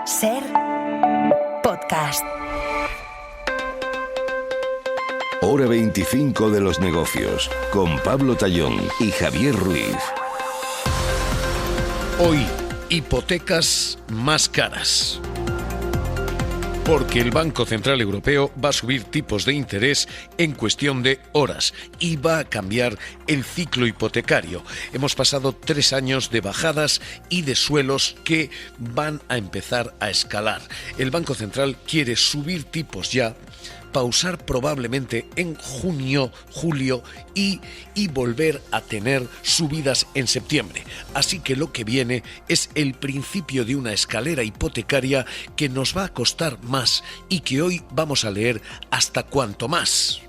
Ser podcast. Hora 25 de los negocios, con Pablo Tallón y Javier Ruiz. Hoy, hipotecas más caras. Porque el Banco Central Europeo va a subir tipos de interés en cuestión de horas y va a cambiar el ciclo hipotecario. Hemos pasado 3 años de bajadas y de suelos que van a empezar a escalar. El Banco Central quiere subir tipos ya, pausar probablemente en junio, julio y volver a tener subidas en septiembre. Así que lo que viene es el principio de una escalera hipotecaria que nos va a costar más y que hoy vamos a leer hasta cuánto más.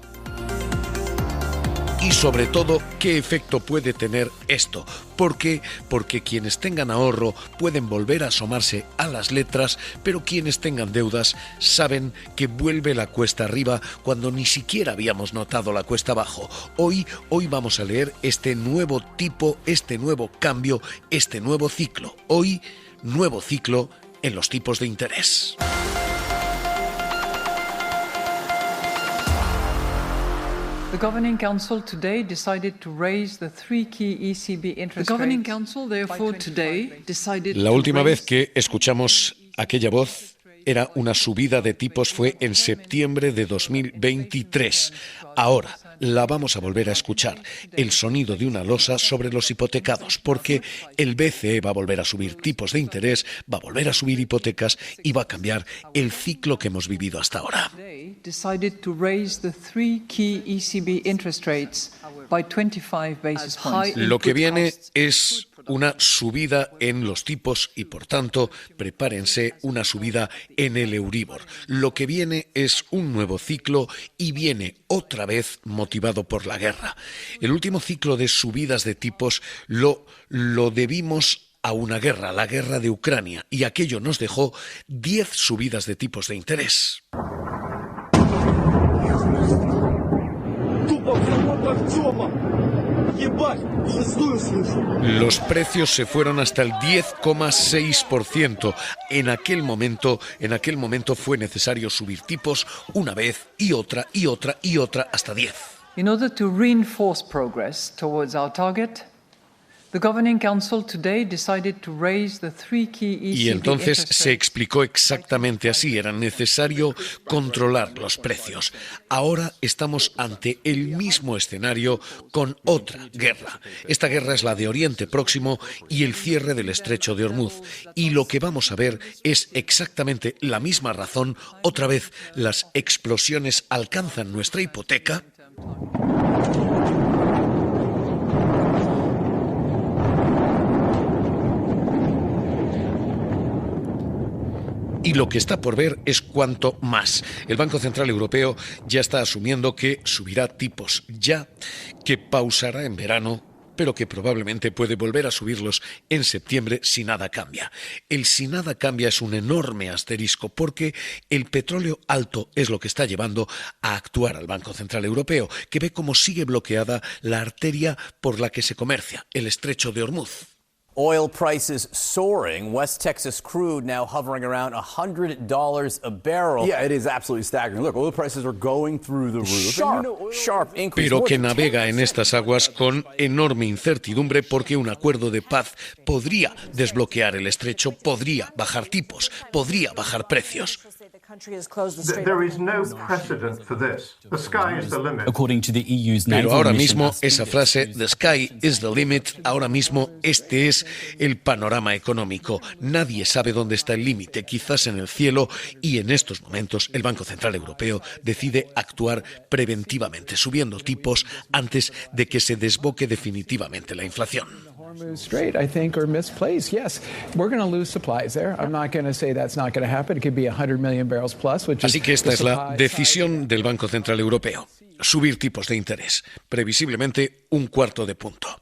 Y sobre todo, ¿qué efecto puede tener esto? ¿Por qué? Porque quienes tengan ahorro pueden volver a asomarse a las letras, pero quienes tengan deudas saben que vuelve la cuesta arriba cuando ni siquiera habíamos notado la cuesta abajo. Hoy vamos a leer este nuevo tipo, este nuevo cambio, este nuevo ciclo. Hoy, nuevo ciclo en los tipos de interés. The Governing Council today decided to raise the 3 key ECB interest rates. The Governing Council therefore today decided. La última vez que escuchamos aquella voz era una subida de tipos fue en septiembre de 2023. Ahora la vamos a volver a escuchar, el sonido de una losa sobre los hipotecados, porque el BCE va a volver a subir tipos de interés, va a volver a subir hipotecas y va a cambiar el ciclo que hemos vivido hasta ahora. Decided to raise the 3 key ECB interest rates by 25 basis points. Lo que viene es una subida en los tipos y, por tanto, prepárense una subida en el Euribor. Lo que viene es un nuevo ciclo y viene otra vez motivado por la guerra. El último ciclo de subidas de tipos lo debimos a una guerra, la guerra de Ucrania, y aquello nos dejó 10 subidas de tipos de interés. Los precios se fueron hasta el 10,6%. En aquel momento fue necesario subir tipos una vez y otra hasta 10. In order to reinforce progress towards our target, the Governing Council today decided to raise the 3 key ECB Y entonces interest se rates. explicó exactamente así, era necesario controlar los precios. Ahora estamos ante el mismo escenario con otra guerra. Esta guerra es la de Oriente Próximo y el cierre del Estrecho de Hormuz. Y lo que vamos a ver es exactamente la misma razón. Otra vez, las explosiones alcanzan nuestra hipoteca. Y lo que está por ver es cuánto más. El Banco Central Europeo ya está asumiendo que subirá tipos ya, que pausará en verano, pero que probablemente puede volver a subirlos en septiembre si nada cambia. El si nada cambia es un enorme asterisco porque el petróleo alto es lo que está llevando a actuar al Banco Central Europeo, que ve cómo sigue bloqueada la arteria por la que se comercia, el Estrecho de Hormuz. Oil prices soaring. West Texas crude now hovering around $100 a barrel. Yeah, it is absolutely staggering. Look, oil prices are going through the roof. Sharp increase. Pero que navega en estas aguas con enorme incertidumbre porque un acuerdo de paz podría desbloquear el estrecho, podría bajar tipos, podría bajar precios. There is no precedent for this. The sky is the limit. According to the EU's Pero naval ahora mission, mismo esa frase, the sky is the limit, ahora mismo este es el panorama económico. Nadie sabe dónde está el límite, quizás en el cielo, y en estos momentos el Banco Central Europeo decide actuar preventivamente, subiendo tipos antes de que se desboque definitivamente la inflación. Strait, I think, are misplaced. Yes, we're going to lose supplies there. I'm not going to say that's not going to happen. It could be 100 million barrels plus, which Así que esta es la decisión del Banco Central Europeo. Subir tipos de interés, previsiblemente 1/4 punto.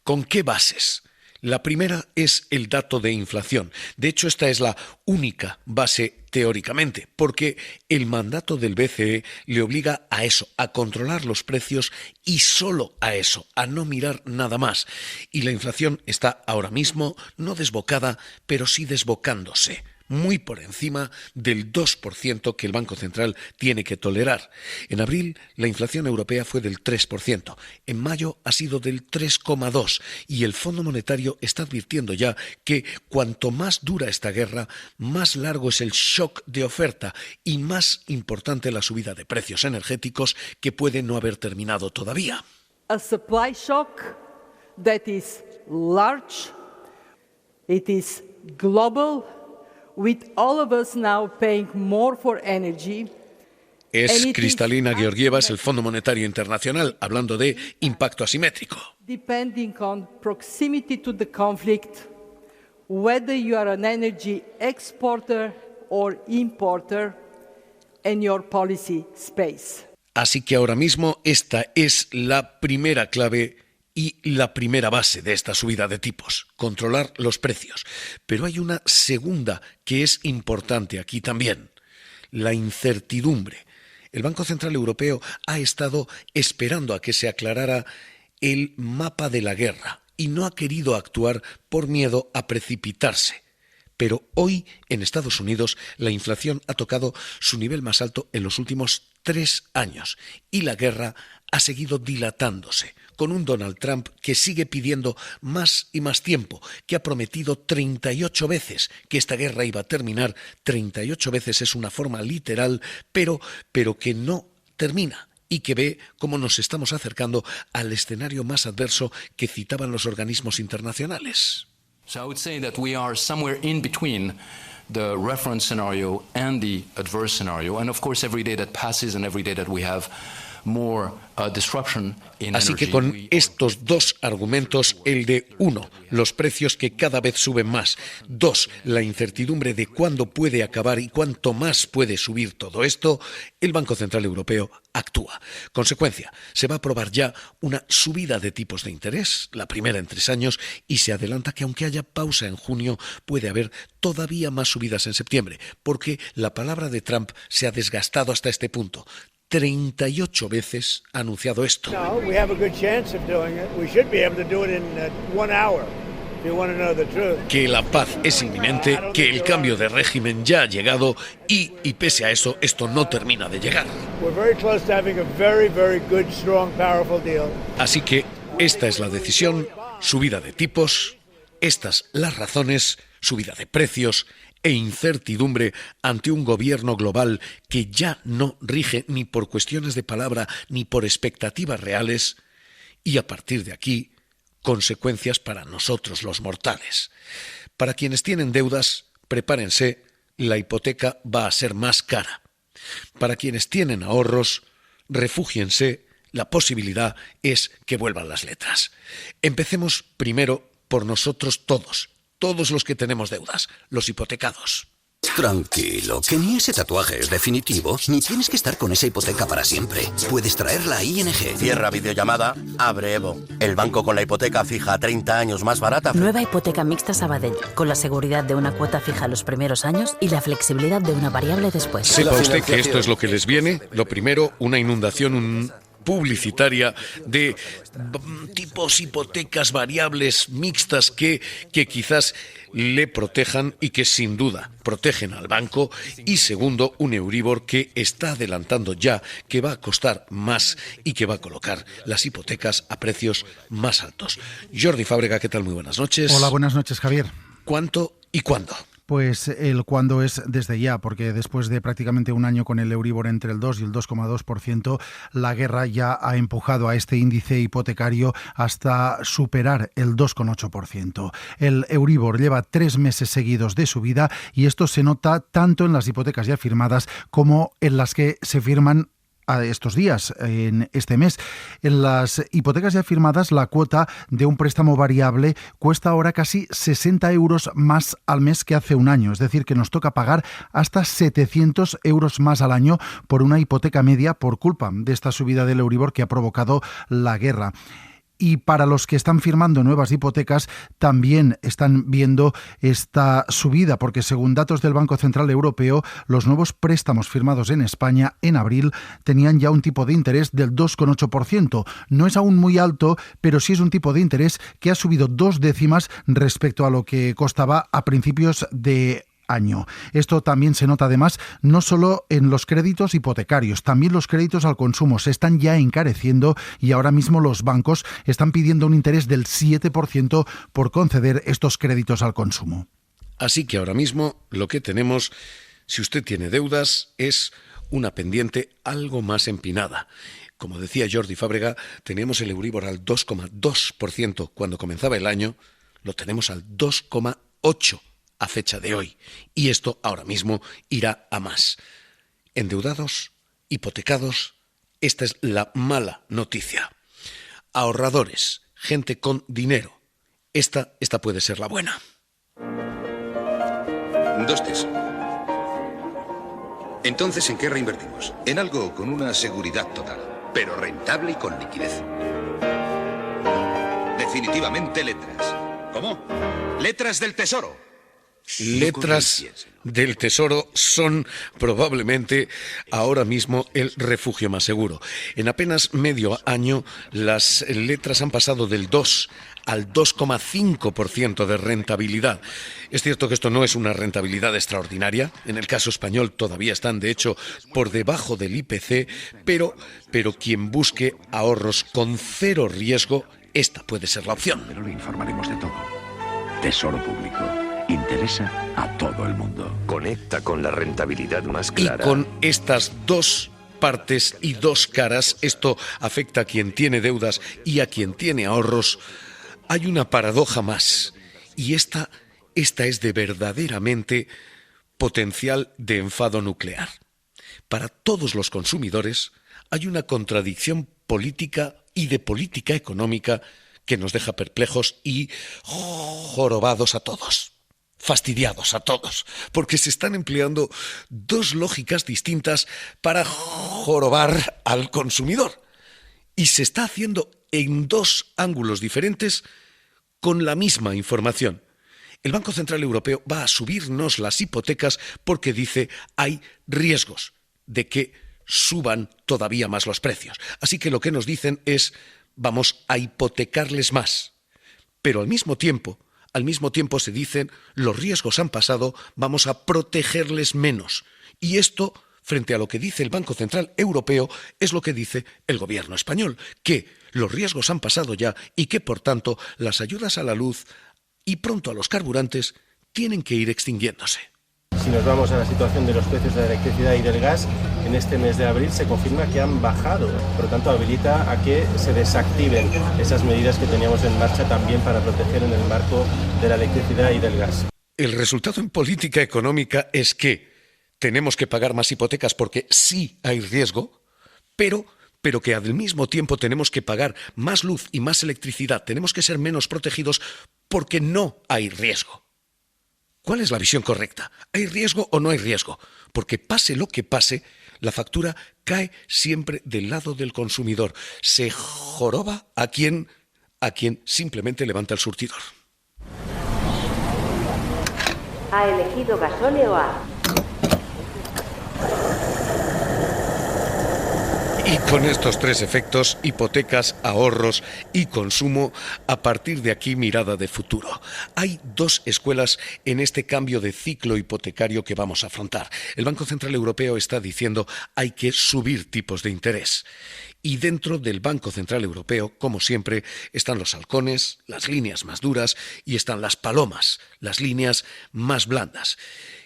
¿Con qué bases? La primera es el dato de inflación. De hecho, esta es la única base teóricamente, porque el mandato del BCE le obliga a eso, a controlar los precios y solo a eso, a no mirar nada más. Y la inflación está ahora mismo no desbocada, pero sí desbocándose. muy por encima del 2% que el Banco Central tiene que tolerar. En abril, la inflación europea fue del 3%, en mayo ha sido del 3,2% y el Fondo Monetario está advirtiendo ya que cuanto más dura esta guerra, más largo es el shock de oferta y más importante la subida de precios energéticos que puede no haber terminado todavía. A supply shock that is large, it is global, with all of us now paying more for energy. Es Kristalina Georgieva, es el Fondo Monetario Internacional, hablando de impacto asimétrico. Depending on proximity to the conflict, whether you are an energy exporter or importer, and your policy space. Así que ahora mismo esta es la primera clave y la primera base de esta subida de tipos, controlar los precios. Pero hay una segunda que es importante aquí también, la incertidumbre. El Banco Central Europeo ha estado esperando a que se aclarara el mapa de la guerra y no ha querido actuar por miedo a precipitarse. Pero hoy en Estados Unidos la inflación ha tocado su nivel más alto en los últimos 3 años y la guerra ha seguido dilatándose, con un Donald Trump que sigue pidiendo más y más tiempo, que ha prometido 38 veces que esta guerra iba a terminar. 38 veces es una forma literal, pero que no termina y que ve cómo nos estamos acercando al escenario más adverso que citaban los organismos internacionales. So I would say that we are somewhere in between the reference scenario and the adverse scenario. And of course, every day that passes and every day that we have more disruption in Así energy, que con estos dos argumentos, el de 1, los precios que cada vez suben más; 2, la incertidumbre de cuándo puede acabar y cuánto más puede subir todo esto, el Banco Central Europeo actúa. Consecuencia, se va a aprobar ya una subida de tipos de interés, la primera en 3 años, y se adelanta que aunque haya pausa en junio, puede haber todavía más subidas en septiembre, porque la palabra de Trump se ha desgastado hasta este punto. 38 veces ha anunciado esto. Que la paz es inminente, que el cambio de régimen ya ha llegado y pese a eso, esto no termina de llegar. Así que esta es la decisión, subida de tipos, estas las razones, subida de precios e incertidumbre ante un gobierno global que ya no rige ni por cuestiones de palabra ni por expectativas reales, y a partir de aquí, consecuencias para nosotros los mortales. Para quienes tienen deudas, prepárense, la hipoteca va a ser más cara. Para quienes tienen ahorros, refúgiense, la posibilidad es que vuelvan las letras. Empecemos primero por nosotros todos los que tenemos deudas, los hipotecados. Tranquilo, que ni ese tatuaje es definitivo, ni tienes que estar con esa hipoteca para siempre. Puedes traerla a ING. Cierra videollamada, abre Evo. El banco con la hipoteca fija a 30 años más barata. Nueva hipoteca mixta Sabadell, con la seguridad de una cuota fija los primeros años y la flexibilidad de una variable después. Sepa usted que esto es lo que les viene. Lo primero, una inundación publicitaria de tipos hipotecas variables mixtas que quizás le protejan y que sin duda protegen al banco, y segundo, un Euribor que está adelantando ya que va a costar más y que va a colocar las hipotecas a precios más altos. Jordi Fábrega, ¿qué tal? Muy buenas noches. Hola, buenas noches, Javier. ¿Cuánto y cuándo? Pues el cuándo es desde ya, porque después de prácticamente un año con el Euribor entre el 2 y el 2,2%, la guerra ya ha empujado a este índice hipotecario hasta superar el 2,8%. El Euribor lleva 3 meses seguidos de subida y esto se nota tanto en las hipotecas ya firmadas como en las que se firman a estos días, en este mes. En las hipotecas ya firmadas, la cuota de un préstamo variable cuesta ahora casi 60 euros más al mes que hace un año. Es decir, que nos toca pagar hasta 700 euros más al año por una hipoteca media por culpa de esta subida del Euribor que ha provocado la guerra. Y para los que están firmando nuevas hipotecas también están viendo esta subida, porque según datos del Banco Central Europeo, los nuevos préstamos firmados en España en abril tenían ya un tipo de interés del 2,8%. No es aún muy alto, pero sí es un tipo de interés que ha subido 2 décimas respecto a lo que costaba a principios de año. Esto también se nota además no solo en los créditos hipotecarios, también los créditos al consumo se están ya encareciendo y ahora mismo los bancos están pidiendo un interés del 7% por conceder estos créditos al consumo. Así que ahora mismo lo que tenemos, si usted tiene deudas, es una pendiente algo más empinada. Como decía Jordi Fábrega, teníamos el Euribor al 2,2% cuando comenzaba el año, lo tenemos al 2,8% a fecha de hoy. Y esto ahora mismo irá a más. Endeudados, hipotecados, esta es la mala noticia. Ahorradores, gente con dinero, esta puede ser la buena. Dos tes. Entonces, ¿en qué reinvertimos? En algo con una seguridad total, pero rentable y con liquidez. Definitivamente letras. ¿Cómo? Letras del Tesoro. Letras del Tesoro son probablemente ahora mismo el refugio más seguro. En apenas medio año, las letras han pasado del 2 al 2,5% de rentabilidad. Es cierto que esto no es una rentabilidad extraordinaria. En el caso español todavía están, de hecho, por debajo del IPC, pero quien busque ahorros con cero riesgo, esta puede ser la opción. Pero le informaremos de todo. Tesoro Público. Interesa a todo el mundo. Conecta con la rentabilidad más clara. Y con estas dos partes y dos caras, esto afecta a quien tiene deudas y a quien tiene ahorros. Hay una paradoja más, y esta es de verdaderamente potencial de enfado nuclear. Para todos los consumidores hay una contradicción política y de política económica que nos deja perplejos y jorobados a todos. Fastidiados a todos, porque se están empleando dos lógicas distintas para jorobar al consumidor. Y se está haciendo en dos ángulos diferentes con la misma información. El Banco Central Europeo va a subirnos las hipotecas porque dice hay riesgos de que suban todavía más los precios. Así que lo que nos dicen es vamos a hipotecarles más. Pero al mismo tiempo se dicen los riesgos han pasado, vamos a protegerles menos. Y esto, frente a lo que dice el Banco Central Europeo, es lo que dice el gobierno español, que los riesgos han pasado ya y que, por tanto, las ayudas a la luz y pronto a los carburantes tienen que ir extinguiéndose. Si nos vamos a la situación de los precios de la electricidad y del gas, en este mes de abril se confirma que han bajado. Por lo tanto, habilita a que se desactiven esas medidas que teníamos en marcha también para proteger en el marco de la electricidad y del gas. El resultado en política económica es que tenemos que pagar más hipotecas porque sí hay riesgo, pero que al mismo tiempo tenemos que pagar más luz y más electricidad. Tenemos que ser menos protegidos porque no hay riesgo. ¿Cuál es la visión correcta? ¿Hay riesgo o no hay riesgo? Porque pase lo que pase, la factura cae siempre del lado del consumidor. Se joroba a quien simplemente levanta el surtidor. ¿Ha elegido gasóleo A? Y con estos tres efectos, hipotecas, ahorros y consumo, a partir de aquí mirada de futuro. Hay dos escuelas en este cambio de ciclo hipotecario que vamos a afrontar. El Banco Central Europeo está diciendo hay que subir tipos de interés. Y dentro del Banco Central Europeo, como siempre, están los halcones, las líneas más duras, y están las palomas, las líneas más blandas.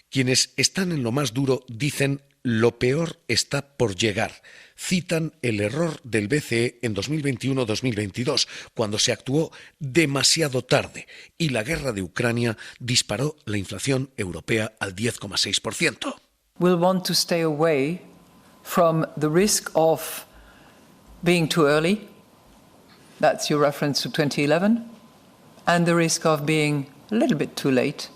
Quienes están en lo más duro dicen lo peor está por llegar. Citan el error del BCE en 2021-2022, cuando se actuó demasiado tarde y la guerra de Ucrania disparó la inflación europea al 10,6%. We'll want to stay away from the risk of being too early, that's your reference to 2011, and the risk of being a little bit too late,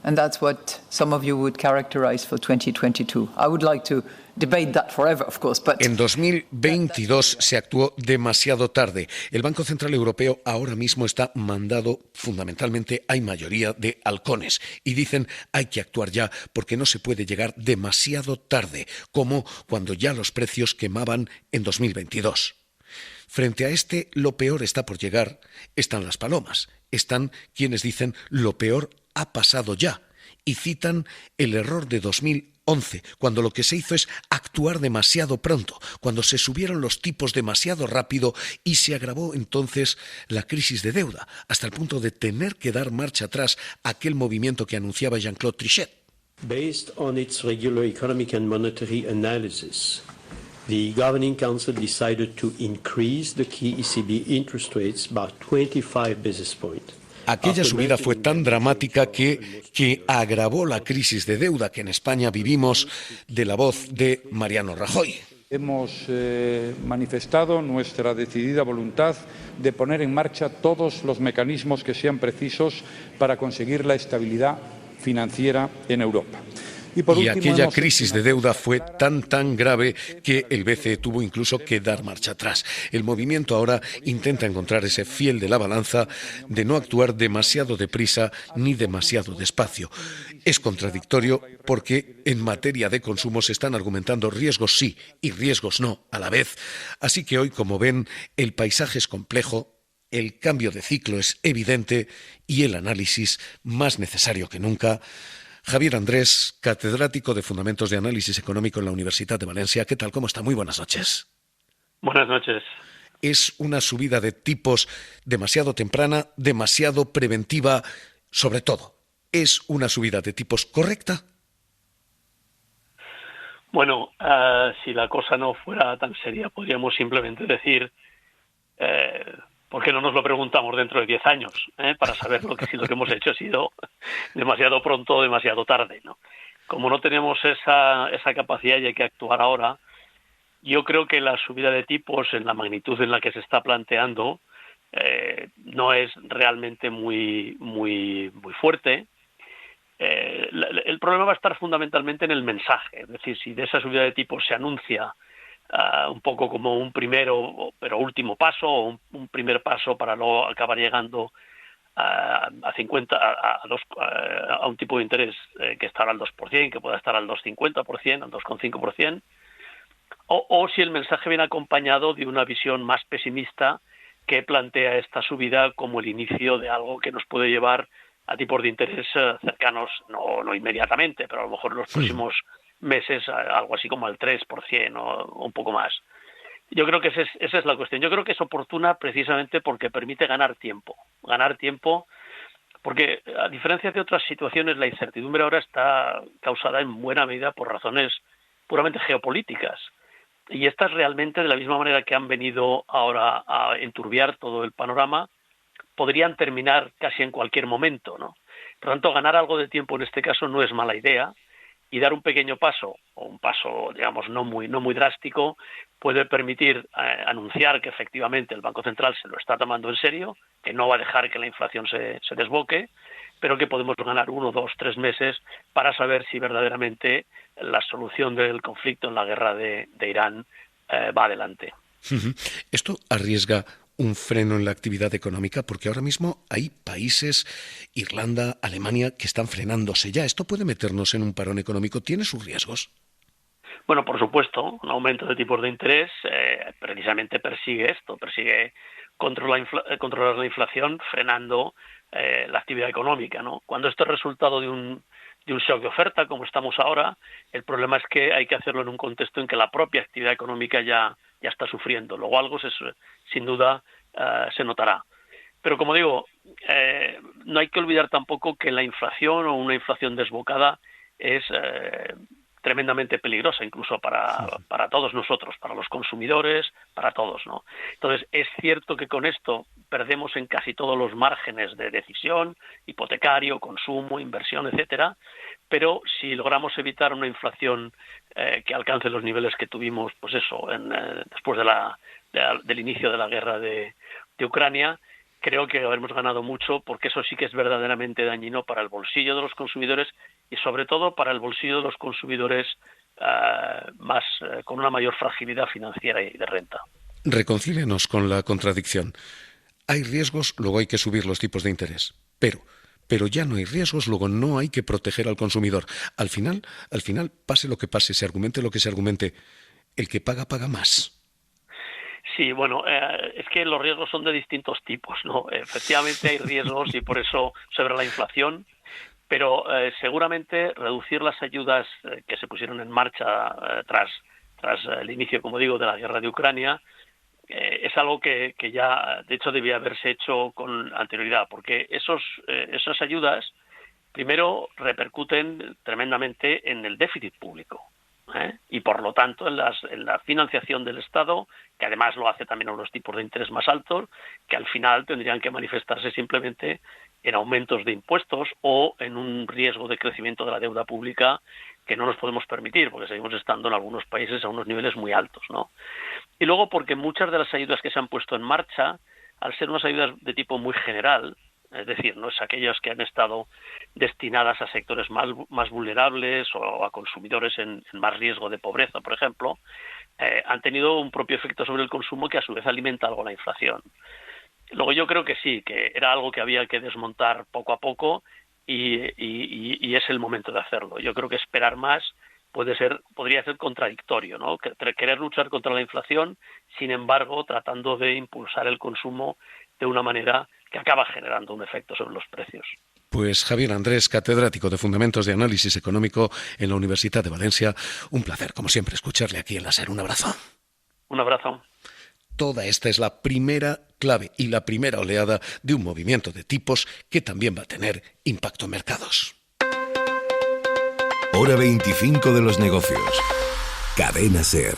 and that's what some of you would characterize for 2022. I would like to debate that forever, of course, but... En 2022 se actuó demasiado tarde. El Banco Central Europeo ahora mismo está mandado, fundamentalmente hay mayoría de halcones, y dicen hay que actuar ya porque no se puede llegar demasiado tarde, como cuando ya los precios quemaban en 2022. Frente a lo peor está por llegar, están las palomas, están quienes dicen lo peor ha pasado ya, y citan el error de 2011, cuando lo que se hizo es actuar demasiado pronto, cuando se subieron los tipos demasiado rápido y se agravó entonces la crisis de deuda, hasta el punto de tener que dar marcha atrás a aquel movimiento que anunciaba Jean-Claude Trichet. Based on its regular economic and monetary analysis, the Governing Council decided to increase the key ECB interest rates by 25 basis points. Aquella subida fue tan dramática que agravó la crisis de deuda que en España vivimos, de la voz de Mariano Rajoy. Hemos manifestado nuestra decidida voluntad de poner en marcha todos los mecanismos que sean precisos para conseguir la estabilidad financiera en Europa. Y aquella crisis de deuda fue tan grave que el BCE tuvo incluso que dar marcha atrás. El movimiento ahora intenta encontrar ese fiel de la balanza de no actuar demasiado deprisa ni demasiado despacio. Es contradictorio porque en materia de consumo se están argumentando riesgos sí y riesgos no a la vez. Así que hoy, como ven, el paisaje es complejo, el cambio de ciclo es evidente y el análisis más necesario que nunca. Javier Andrés, catedrático de Fundamentos de Análisis Económico en la Universidad de Valencia. ¿Qué tal? ¿Cómo está? Muy buenas noches. Buenas noches. ¿Es una subida de tipos demasiado temprana, demasiado preventiva? Sobre todo, ¿es una subida de tipos correcta? Bueno, si la cosa no fuera tan seria, podríamos simplemente decir... ¿por qué no nos lo preguntamos dentro de 10 años? Para saber si lo que hemos hecho ha sido demasiado pronto o demasiado tarde, ¿no? Como no tenemos esa capacidad y hay que actuar ahora, yo creo que la subida de tipos en la magnitud en la que se está planteando no es realmente muy fuerte. El problema va a estar fundamentalmente en el mensaje. Es decir, si de esa subida de tipos se anuncia un poco como un primero pero último paso, o un primer paso para luego acabar llegando a un tipo de interés que estará al 2%, que pueda estar al 2,50%, al 2,5%, o si el mensaje viene acompañado de una visión más pesimista que plantea esta subida como el inicio de algo que nos puede llevar a tipos de interés cercanos, no inmediatamente, pero a lo mejor en los próximos meses, algo así como al 3% o un poco más. Yo creo que esa es la cuestión. Yo creo que es oportuna precisamente porque permite ganar tiempo, porque a diferencia de otras situaciones, la incertidumbre ahora está causada en buena medida por razones puramente geopolíticas. Y estas realmente, de la misma manera que han venido ahora a enturbiar todo el panorama, podrían terminar casi en cualquier momento, ¿no? Por lo tanto, ganar algo de tiempo en este caso no es mala idea, y dar un pequeño paso, o un paso, digamos, no muy drástico, puede permitir anunciar que efectivamente el Banco Central se lo está tomando en serio, que no va a dejar que la inflación se desboque, pero que podemos ganar 1, 2, 3 meses para saber si verdaderamente la solución del conflicto en la guerra de Irán va adelante. Esto arriesga un freno en la actividad económica, porque ahora mismo hay países, Irlanda, Alemania, que están frenándose ya. ¿Esto puede meternos en un parón económico? ¿Tiene sus riesgos? Bueno, por supuesto, un aumento de tipos de interés precisamente persigue esto, persigue controlar la inflación frenando la actividad económica, ¿no? Cuando esto es resultado de un shock de oferta, como estamos ahora, el problema es que hay que hacerlo en un contexto en que la propia actividad económica ya está sufriendo. Luego algo sin duda se notará. Pero como digo, no hay que olvidar tampoco que la inflación o una inflación desbocada es tremendamente peligrosa, incluso para todos nosotros, para los consumidores, para todos, ¿no? Entonces, es cierto que con esto perdemos en casi todos los márgenes de decisión, hipotecario, consumo, inversión, etcétera, pero si logramos evitar una inflación que alcance los niveles que tuvimos, pues eso, después del inicio de la guerra de Ucrania, creo que habremos ganado mucho, porque eso sí que es verdaderamente dañino para el bolsillo de los consumidores y sobre todo para el bolsillo de los consumidores con una mayor fragilidad financiera y de renta. Reconcílenos con la contradicción. Hay riesgos, luego hay que subir los tipos de interés, pero ya no hay riesgos, luego no hay que proteger al consumidor. Al final, pase lo que pase, se argumente lo que se argumente, el que paga más. Sí, bueno, es que los riesgos son de distintos tipos, ¿no? Efectivamente hay riesgos y por eso sobre la inflación, Pero seguramente reducir las ayudas que se pusieron en marcha tras el inicio, como digo, de la guerra de Ucrania, es algo que ya, de hecho, debía haberse hecho con anterioridad, porque esas ayudas, primero, repercuten tremendamente en el déficit público, y por lo tanto en la financiación del Estado, que además lo hace también a unos tipos de interés más altos, que al final tendrían que manifestarse simplemente en aumentos de impuestos o en un riesgo de crecimiento de la deuda pública que no nos podemos permitir, porque seguimos estando en algunos países a unos niveles muy altos, ¿no? Y luego porque muchas de las ayudas que se han puesto en marcha, al ser unas ayudas de tipo muy general, es decir, no es aquellas que han estado destinadas a sectores más vulnerables o a consumidores en más riesgo de pobreza, por ejemplo, han tenido un propio efecto sobre el consumo que a su vez alimenta algo la inflación. Luego yo creo que sí, que era algo que había que desmontar poco a poco y es el momento de hacerlo. Yo creo que esperar más podría ser contradictorio, ¿no? Querer luchar contra la inflación, sin embargo, tratando de impulsar el consumo de una manera que acaba generando un efecto sobre los precios. Pues Javier Andrés, catedrático de Fundamentos de Análisis Económico en la Universidad de Valencia, un placer, como siempre, escucharle aquí en la SER. Un abrazo. Un abrazo. Toda esta es la primera clave y la primera oleada de un movimiento de tipos que también va a tener impacto en mercados. Hora 25 de los negocios. Cadena SER.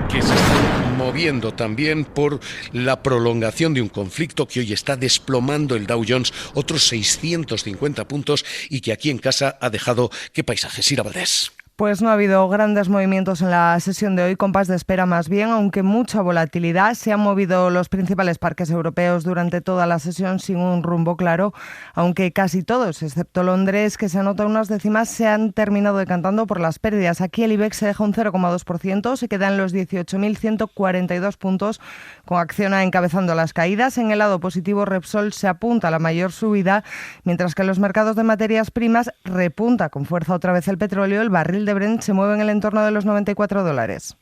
Que se está moviendo también por la prolongación de un conflicto que hoy está desplomando el Dow Jones otros 650 puntos y que aquí en casa ha dejado qué paisajes. Ira Valdés. Pues no ha habido grandes movimientos en la sesión de hoy, compás de espera más bien, aunque mucha volatilidad. Se han movido los principales parques europeos durante toda la sesión sin un rumbo claro, aunque casi todos, excepto Londres, que se anota unas décimas, se han terminado decantando por las pérdidas. Aquí el IBEX se deja un 0,2%, se queda en los 18.142 puntos, con Acciona encabezando las caídas. En el lado positivo, Repsol se apunta a la mayor subida, mientras que en los mercados de materias primas repunta con fuerza otra vez el petróleo. El barril de Brent se mueve en el entorno de los $94.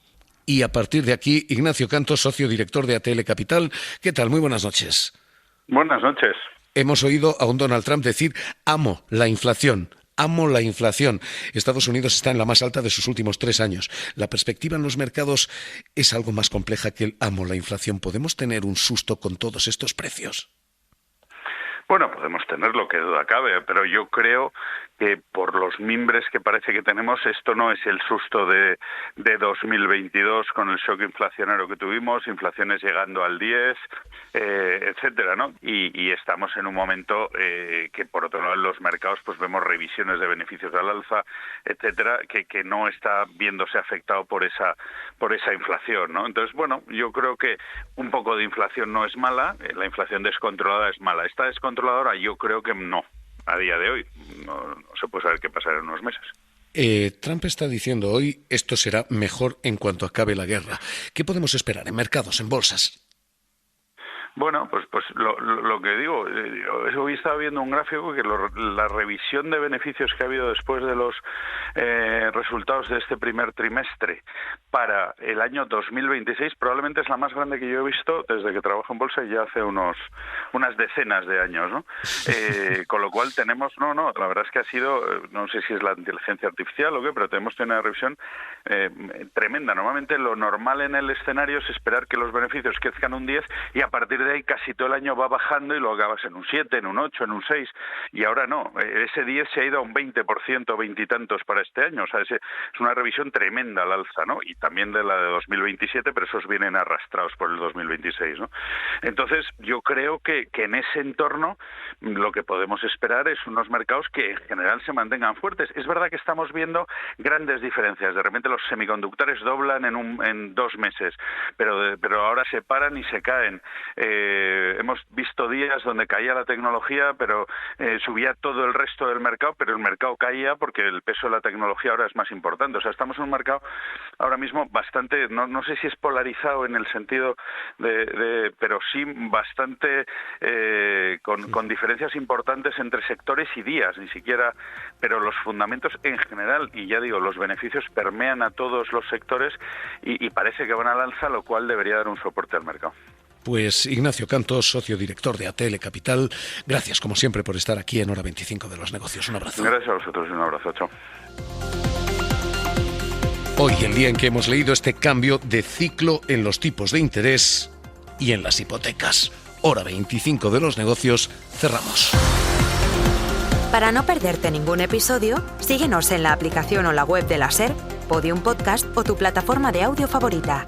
Y a partir de aquí, Ignacio Cantos, socio director de ATL Capital. ¿Qué tal? Muy buenas noches. Buenas noches. Hemos oído a un Donald Trump decir: amo la inflación. Amo la inflación. Estados Unidos está en la más alta de sus últimos 3 años. La perspectiva en los mercados es algo más compleja que el amo la inflación. ¿Podemos tener un susto con todos estos precios? Bueno, podemos tenerlo, que duda cabe, pero yo creo que por los mimbres que parece que tenemos, esto no es el susto de 2022 con el shock inflacionario que tuvimos, inflaciones llegando al 10, etcétera, ¿no? Y estamos en un momento que, por otro lado, en los mercados pues vemos revisiones de beneficios al alza, etcétera, que no está viéndose afectado por esa inflación, ¿no? Entonces, bueno, yo creo que un poco de inflación no es mala, la inflación descontrolada es mala. ¿Está descontrolada ahora? Yo creo que no. A día de hoy no se puede saber qué pasará en unos meses. Trump está diciendo hoy esto será mejor en cuanto acabe la guerra. ¿Qué podemos esperar en mercados, en bolsas? Bueno, pues lo que digo, hoy estaba viendo un gráfico que la revisión de beneficios que ha habido después de los resultados de este primer trimestre para el año 2026 probablemente es la más grande que yo he visto desde que trabajo en bolsa y ya hace unas decenas de años, ¿no? Con lo cual tenemos, la verdad es que ha sido, no sé si es la inteligencia artificial o qué, pero tenemos una revisión tremenda. Normalmente lo normal en el escenario es esperar que los beneficios crezcan un 10 y a partir de ahí casi todo el año va bajando y lo acabas en un 7, en un 8, en un 6, y ahora no, ese 10 se ha ido a un 20%, 20 y tantos para este año, o sea, es una revisión tremenda al alza, ¿no? Y también de la de 2027, pero esos vienen arrastrados por el 2026, ¿no? Entonces, yo creo que en ese entorno lo que podemos esperar es unos mercados que en general se mantengan fuertes. Es verdad que estamos viendo grandes diferencias, de repente los semiconductores doblan en 2 meses, pero ahora se paran y se caen. Hemos visto días donde caía la tecnología, pero subía todo el resto del mercado, pero el mercado caía porque el peso de la tecnología ahora es más importante. O sea, estamos en un mercado ahora mismo bastante, no sé si es polarizado en el sentido pero sí bastante con diferencias importantes entre sectores y días, ni siquiera, pero los fundamentos en general, y ya digo, los beneficios permean a todos los sectores y parece que van al alza, lo cual debería dar un soporte al mercado. Pues Ignacio Cantos, socio director de ATL Capital, gracias como siempre por estar aquí en Hora 25 de los Negocios. Un abrazo. Gracias a vosotros y un abrazo. Chao. Hoy, el día en que hemos leído este cambio de ciclo en los tipos de interés y en las hipotecas. Hora 25 de los Negocios, cerramos. Para no perderte ningún episodio, síguenos en la aplicación o la web de la SER, Podium Podcast o tu plataforma de audio favorita.